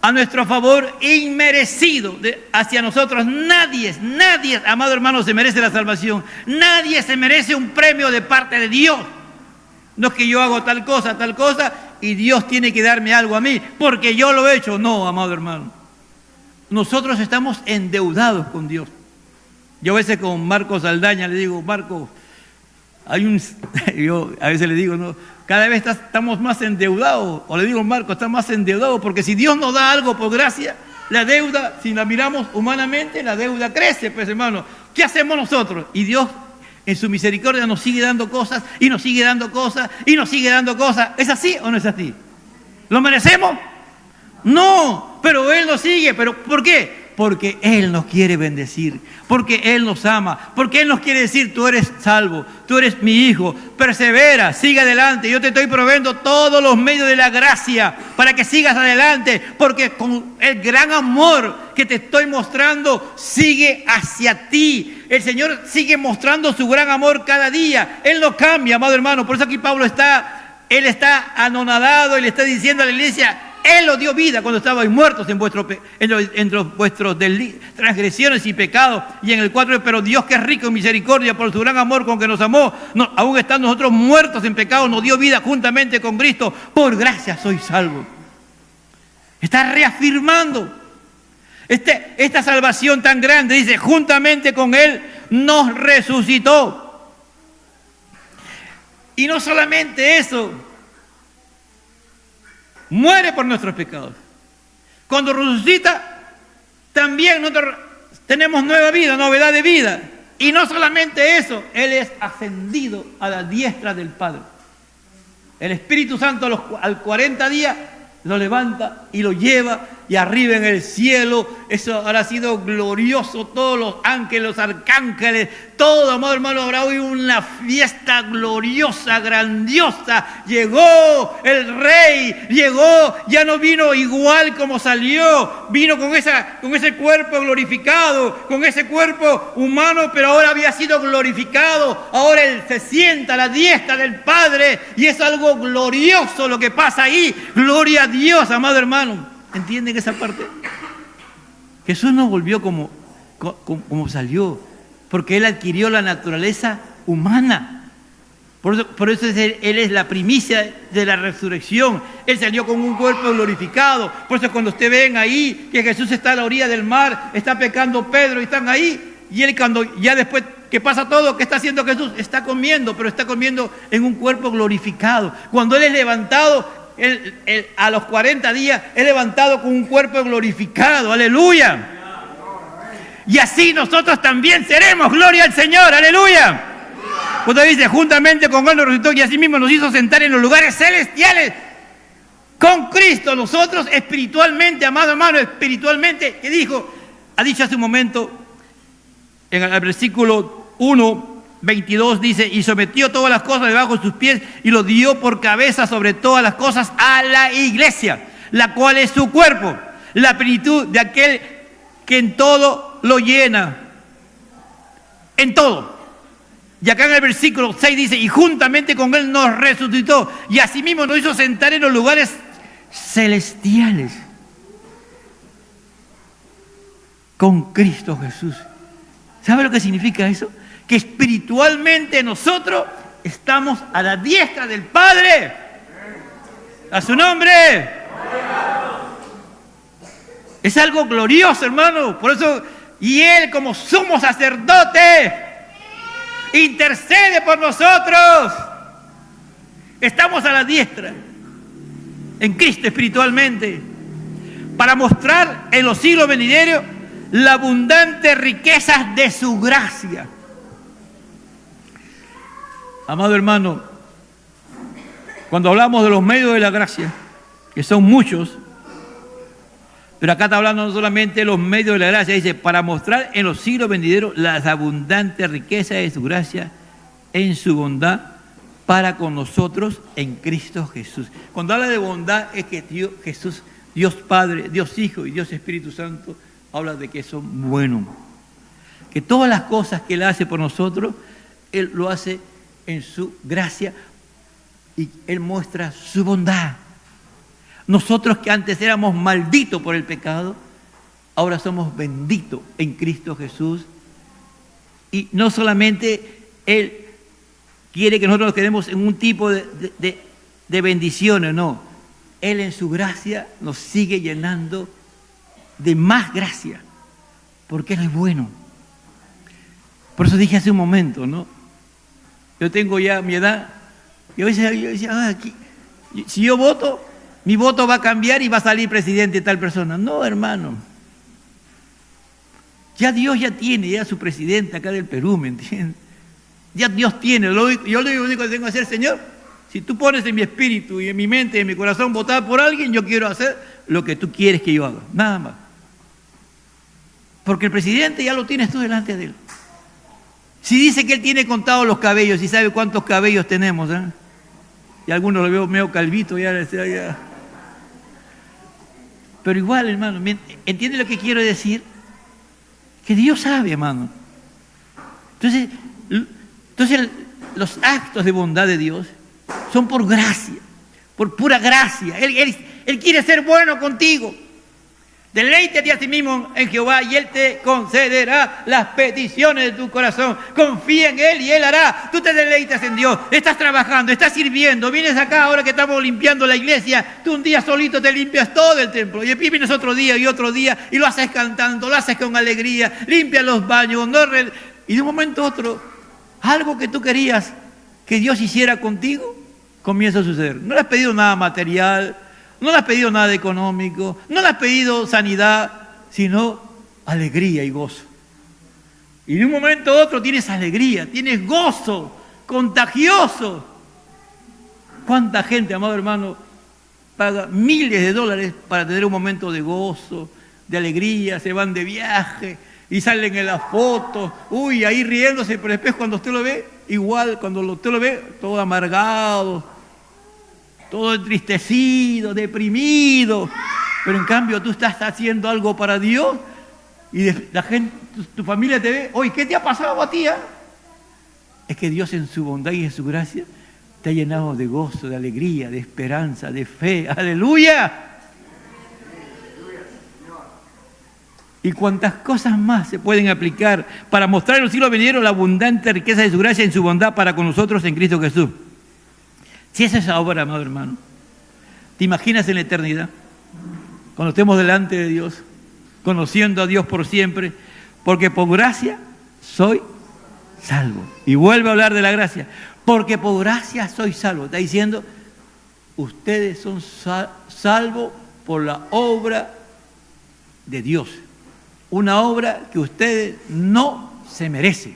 a nuestro favor inmerecido hacia nosotros. Nadie, amado hermano, se merece la salvación. Nadie se merece un premio de parte de Dios. No es que yo hago tal cosa, y Dios tiene que darme algo a mí, porque yo lo he hecho. No, amado hermano. Nosotros estamos endeudados con Dios. Yo a veces con Marcos Saldaña le digo, Marcos, yo a veces le digo, no, cada vez estamos más endeudados. O le digo, Marcos, estamos más endeudados, porque si Dios nos da algo por gracia, la deuda, si la miramos humanamente, la deuda crece, pues hermano. ¿Qué hacemos nosotros? Y Dios, en su misericordia, nos sigue dando cosas, y nos sigue dando cosas, y nos sigue dando cosas. ¿Es así o no es así? ¿Lo merecemos? No, pero Él nos sigue. ¿Pero por qué? Porque Él nos quiere bendecir, porque Él nos ama, porque Él nos quiere decir, tú eres salvo, tú eres mi hijo, persevera, sigue adelante. Yo te estoy proveyendo todos los medios de la gracia para que sigas adelante, porque con el gran amor que te estoy mostrando sigue hacia ti. El Señor sigue mostrando su gran amor cada día. Él no cambia, amado hermano. Por eso aquí Pablo está anonadado y le está diciendo a la iglesia, Él os dio vida cuando estabais muertos en vuestros transgresiones y pecados. Y en el 4, pero Dios, que es rico en misericordia por su gran amor con que nos amó, aún estando nosotros muertos en pecado, nos dio vida juntamente con Cristo. Por gracia soy salvo. Está reafirmando esta salvación tan grande. Dice, juntamente con Él nos resucitó. Y no solamente eso, muere por nuestros pecados. Cuando resucita, también nosotros tenemos nueva vida, novedad de vida. Y no solamente eso, Él es ascendido a la diestra del Padre. El Espíritu Santo al 40 días lo levanta y lo lleva, y arriba en el cielo, eso habrá sido glorioso, todos los ángeles, los arcángeles, todo, amado hermano, habrá hoy una fiesta gloriosa, grandiosa. Llegó el Rey, llegó, ya no vino igual como salió, vino con ese cuerpo glorificado, con ese cuerpo humano, pero ahora había sido glorificado. Ahora Él se sienta a la diestra del Padre, y es algo glorioso lo que pasa ahí. Gloria a Dios, amado hermano. ¿Entienden esa parte? Jesús no volvió como salió, porque Él adquirió la naturaleza humana. Por eso Él es la primicia de la resurrección. Él salió con un cuerpo glorificado. Por eso cuando ustedes ven ahí que Jesús está a la orilla del mar, está pecando Pedro y están ahí, y Él cuando ya después que pasa todo, ¿qué está haciendo Jesús? Está comiendo, pero está comiendo en un cuerpo glorificado. Cuando Él es levantado, a los 40 días es levantado con un cuerpo glorificado. Aleluya. Y así nosotros también seremos. Gloria al Señor. Aleluya. Cuando dice, juntamente con Él nos resucitó y así mismo nos hizo sentar en los lugares celestiales con Cristo. Nosotros espiritualmente, amado hermano, espiritualmente, que dijo, ha dicho hace un momento en el versículo 1:22, dice, y sometió todas las cosas debajo de sus pies y lo dio por cabeza sobre todas las cosas a la iglesia, la cual es su cuerpo, la plenitud de aquel que en todo lo llena. En todo. Y acá en el versículo 6 dice, y juntamente con Él nos resucitó y asimismo nos hizo sentar en los lugares celestiales con Cristo Jesús. ¿Sabe lo que significa eso? Que espiritualmente nosotros estamos a la diestra del Padre. A su nombre. Es algo glorioso, hermano. Por eso, y Él como sumo sacerdote intercede por nosotros. Estamos a la diestra en Cristo espiritualmente, para mostrar en los siglos venideros la abundante riqueza de su gracia. Amado hermano, cuando hablamos de los medios de la gracia, que son muchos, pero acá está hablando no solamente de los medios de la gracia, dice, para mostrar en los siglos venideros la abundante riqueza de su gracia en su bondad para con nosotros en Cristo Jesús. Cuando habla de bondad es que Jesús, Dios Padre, Dios Hijo y Dios Espíritu Santo, habla de que son buenos. que todas las cosas que Él hace por nosotros, Él lo hace en su gracia y Él muestra su bondad. Nosotros que antes éramos malditos por el pecado, ahora somos benditos en Cristo Jesús. Y no solamente Él quiere que nosotros nos quedemos en un tipo de bendiciones, no. Él en su gracia nos sigue llenando de más gracia, porque Él es bueno. Por eso dije hace un momento, ¿no? Yo tengo ya mi edad, y a veces yo decía, si yo voto, mi voto va a cambiar y va a salir presidente tal persona. No, hermano. Ya Dios ya tiene ya su presidente acá del Perú, ¿me entiendes? Ya Dios tiene. Yo lo único que tengo que hacer, Señor, si tú pones en mi espíritu y en mi mente y en mi corazón votar por alguien, yo quiero hacer lo que tú quieres que yo haga. Nada más. Porque el presidente ya lo tienes tú delante de él. Si dice que él tiene contados los cabellos y sabe cuántos cabellos tenemos, ¿eh? Y algunos lo veo medio calvito ya. Pero igual, hermano, ¿entiende lo que quiero decir? Que Dios sabe, hermano. Entonces los actos de bondad de Dios son por gracia, por pura gracia. Él quiere ser bueno contigo. Deleítate a ti mismo en Jehová y Él te concederá las peticiones de tu corazón. Confía en Él y Él hará. Tú te deleitas en Dios, estás trabajando, estás sirviendo. Vienes acá ahora que estamos limpiando la iglesia. Tú un día solito te limpias todo el templo. Y vienes otro día y lo haces cantando, lo haces con alegría. Limpias los baños. Y de un momento a otro, algo que tú querías que Dios hiciera contigo, comienza a suceder. No le has pedido nada material, no le has pedido nada económico, no le has pedido sanidad, sino alegría y gozo. Y de un momento a otro tienes alegría, tienes gozo contagioso. ¿Cuánta gente, amado hermano, paga miles de dólares para tener un momento de gozo, de alegría? Se van de viaje y salen en las fotos, ahí riéndose, pero después cuando usted lo ve, igual, cuando usted lo ve, todo amargado, todo entristecido, deprimido. Pero en cambio tú estás haciendo algo para Dios y la gente, tu familia te ve, ¿qué te ha pasado a ti? Es que Dios en su bondad y en su gracia te ha llenado de gozo, de alegría, de esperanza, de fe. ¡Aleluya! Y cuantas cosas más se pueden aplicar para mostrar en los siglos venideros la abundante riqueza de su gracia en su bondad para con nosotros en Cristo Jesús. Si esa es la obra, amado hermano, ¿te imaginas en la eternidad? Cuando estemos delante de Dios, conociendo a Dios por siempre, porque por gracia soy salvo. Y vuelve a hablar de la gracia, porque por gracia soy salvo. Está diciendo, ustedes son salvos por la obra de Dios. Una obra que ustedes no se merecen.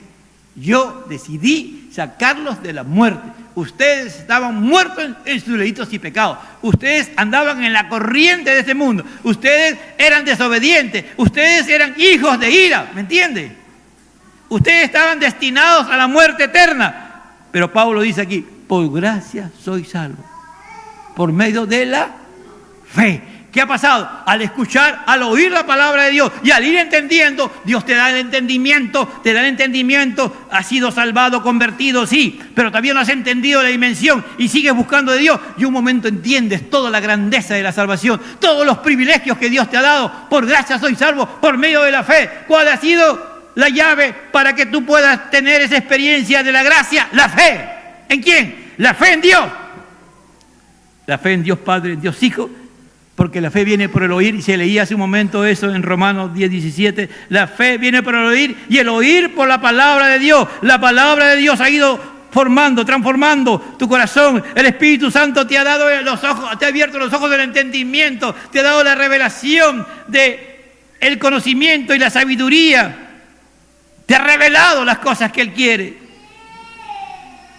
Yo decidí sacarlos de la muerte. Ustedes estaban muertos en sus delitos y pecados. Ustedes andaban en la corriente de este mundo. Ustedes eran desobedientes. Ustedes eran hijos de ira. ¿Me entiende? Ustedes estaban destinados a la muerte eterna. Pero Pablo dice aquí, por gracia soy salvo. Por medio de la fe. ¿Qué ha pasado? Al escuchar, al oír la palabra de Dios y al ir entendiendo, Dios te da el entendimiento, has sido salvado, convertido, sí, pero todavía no has entendido la dimensión y sigues buscando de Dios y un momento entiendes toda la grandeza de la salvación, todos los privilegios que Dios te ha dado. Por gracia soy salvo, por medio de la fe. ¿Cuál ha sido la llave para que tú puedas tener esa experiencia de la gracia? La fe. ¿En quién? La fe en Dios. La fe en Dios Padre, en Dios Hijo. Porque la fe viene por el oír, y se leía hace un momento eso en Romanos 10:17. La fe viene por el oír y el oír por la palabra de Dios. La palabra de Dios ha ido formando, transformando tu corazón. El Espíritu Santo te ha dado los ojos, te ha abierto los ojos del entendimiento, te ha dado la revelación del conocimiento y la sabiduría. Te ha revelado las cosas que Él quiere.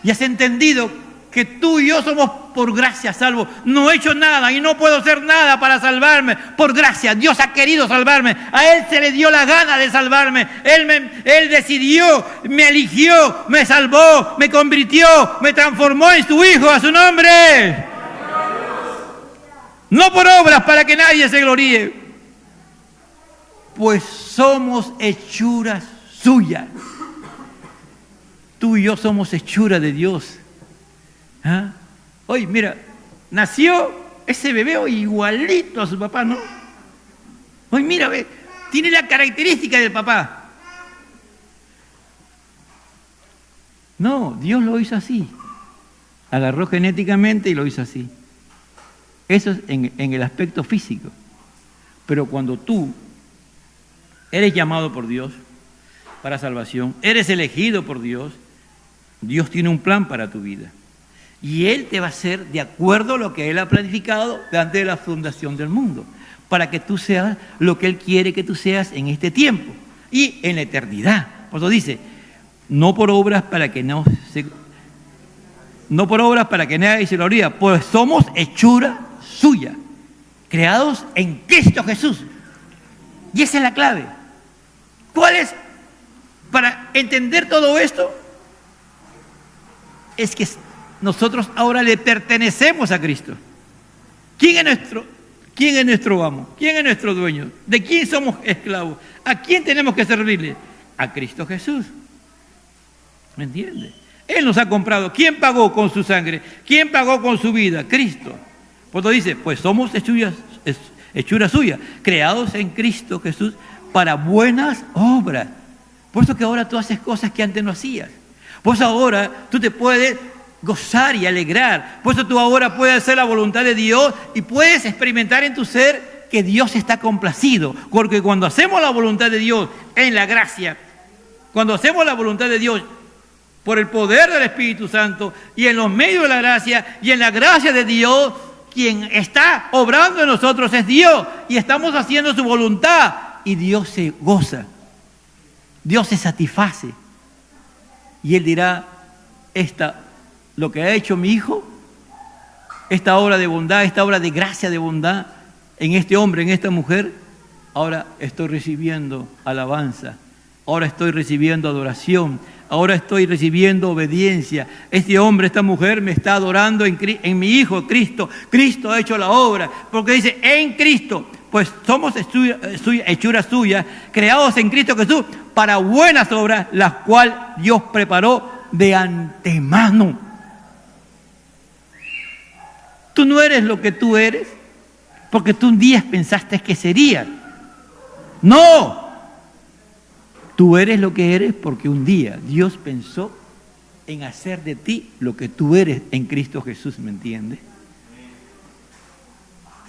Y has entendido que tú y yo somos por gracia salvos. No he hecho nada y no puedo hacer nada para salvarme. Por gracia, Dios ha querido salvarme. A Él se le dio la gana de salvarme. Él decidió, me eligió, me salvó, me convirtió, me transformó en su Hijo, a su nombre. No por obras para que nadie se gloríe. Pues somos hechuras suya. Tú y yo somos hechura de Dios. ¿Ah? Oye, mira, nació ese bebé igualito a su papá, ¿no? Oye, mira, ve, tiene la característica del papá. No, Dios lo hizo así. Agarró genéticamente y lo hizo así. Eso es en el aspecto físico. Pero cuando tú eres llamado por Dios para salvación, eres elegido por Dios, Dios tiene un plan para tu vida. Y Él te va a hacer de acuerdo a lo que Él ha planificado antes de la fundación del mundo, para que tú seas lo que Él quiere que tú seas en este tiempo y en la eternidad. Por eso dice, no por obras para que nadie se gloríe, pues somos hechura suya, creados en Cristo Jesús. Y esa es la clave. ¿Cuál es? Para entender todo esto, es que nosotros ahora le pertenecemos a Cristo. ¿Quién es nuestro amo? ¿Quién es nuestro dueño? ¿De quién somos esclavos? ¿A quién tenemos que servirle? A Cristo Jesús. ¿Me entiendes? Él nos ha comprado. ¿Quién pagó con su sangre? ¿Quién pagó con su vida? Cristo. Por eso dice, pues somos hechura suya, creados en Cristo Jesús para buenas obras. Por eso que ahora tú haces cosas que antes no hacías. Por eso ahora tú te puedes gozar y alegrar. Por eso tú ahora puedes hacer la voluntad de Dios y puedes experimentar en tu ser que Dios está complacido. Porque cuando hacemos la voluntad de Dios en la gracia, cuando hacemos la voluntad de Dios por el poder del Espíritu Santo y en los medios de la gracia y en la gracia de Dios, quien está obrando en nosotros es Dios y estamos haciendo su voluntad y Dios se goza, Dios se satisface y Él dirá, lo que ha hecho mi hijo, esta obra de bondad, esta obra de gracia, de bondad en este hombre, en esta mujer, ahora estoy recibiendo alabanza, ahora estoy recibiendo adoración, ahora estoy recibiendo obediencia. Este hombre, esta mujer me está adorando en mi Hijo Cristo. Cristo ha hecho la obra, porque dice, en Cristo, pues somos hechura suya, creados en Cristo Jesús, para buenas obras, las cuales Dios preparó de antemano. Tú no eres lo que tú eres, porque tú un día pensaste que serías. ¡No! Tú eres lo que eres porque un día Dios pensó en hacer de ti lo que tú eres en Cristo Jesús, ¿me entiendes?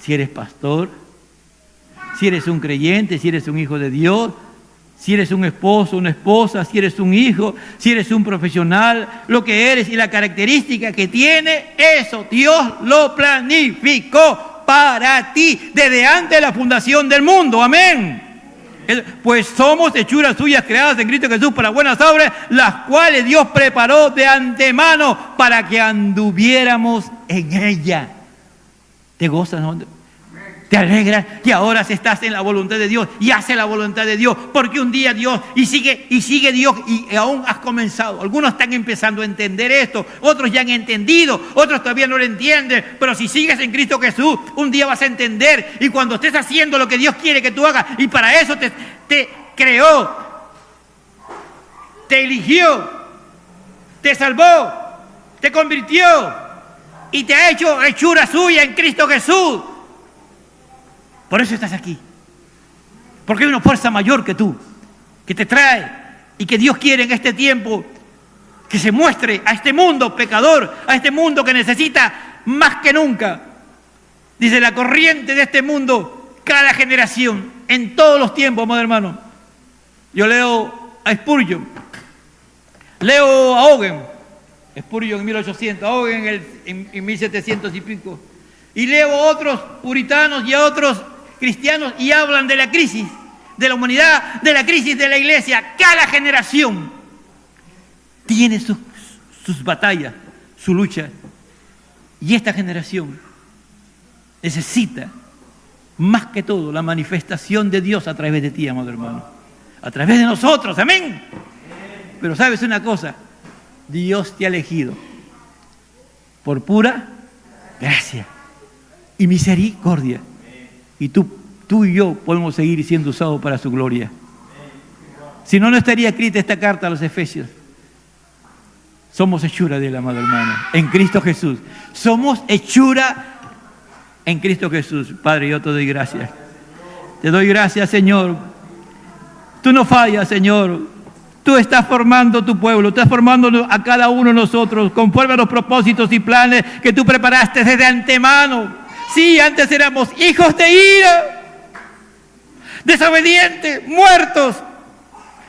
Si eres pastor, si eres un creyente, si eres un hijo de Dios, si eres un esposo, una esposa, si eres un hijo, si eres un profesional, lo que eres y la característica que tiene, eso Dios lo planificó para ti desde antes de la fundación del mundo. Amén. Pues somos hechuras suyas creadas en Cristo Jesús para buenas obras, las cuales Dios preparó de antemano para que anduviéramos en ella. ¿Te gozas, no? ¿Te alegras que ahora estás en la voluntad de Dios y haces la voluntad de Dios? Porque un día Dios, y sigue Dios, y aún has comenzado. Algunos están empezando a entender esto, otros ya han entendido, otros todavía no lo entienden, pero si sigues en Cristo Jesús, un día vas a entender, y cuando estés haciendo lo que Dios quiere que tú hagas, y para eso te creó, te eligió, te salvó, te convirtió, y te ha hecho hechura suya en Cristo Jesús. Por eso estás aquí. Porque hay una fuerza mayor que tú, que te trae y que Dios quiere en este tiempo que se muestre a este mundo pecador, a este mundo que necesita más que nunca. Dice, la corriente de este mundo, cada generación, en todos los tiempos, amado hermano. Yo leo a Spurgeon, leo a Owen, Spurgeon en 1800, Owen en 1700 y pico, y leo a otros puritanos y a otros cristianos y hablan de la crisis de la humanidad, de la crisis de la iglesia. Cada generación tiene sus batallas, su lucha. Y esta generación necesita más que todo la manifestación de Dios a través de ti, amado hermano. A través de nosotros, amén. Pero sabes una cosa, Dios te ha elegido por pura gracia y misericordia. Y tú y yo podemos seguir siendo usados para su gloria. Si no, no estaría escrita esta carta a los Efesios. Somos hechura de él, amado hermano, en Cristo Jesús. Somos hechura en Cristo Jesús. Padre, yo te doy gracias. Te doy gracias, Señor. Tú no fallas, Señor. Tú estás formando tu pueblo, estás formando a cada uno de nosotros conforme a los propósitos y planes que tú preparaste desde antemano. Sí, antes éramos hijos de ira, desobedientes, muertos,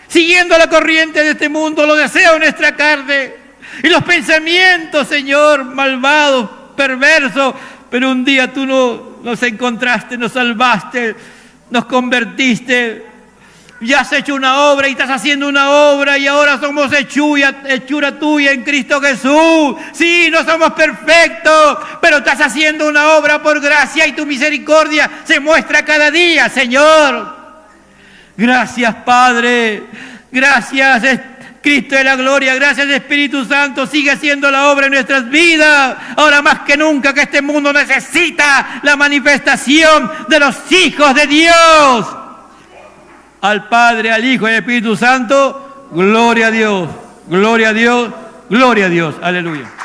siguiendo la corriente de este mundo, los deseos de nuestra carne y los pensamientos, Señor, malvados, perversos. Pero un día tú nos encontraste, nos salvaste, nos convertiste. Ya has hecho una obra y estás haciendo una obra y ahora somos hechura tuya en Cristo Jesús. Sí, no somos perfectos, pero estás haciendo una obra por gracia y tu misericordia se muestra cada día, Señor. Gracias, Padre. Gracias, Cristo de la gloria. Gracias, Espíritu Santo. Sigue haciendo la obra en nuestras vidas. Ahora más que nunca que este mundo necesita la manifestación de los hijos de Dios. Al Padre, al Hijo y al Espíritu Santo, gloria a Dios, gloria a Dios, gloria a Dios. Aleluya.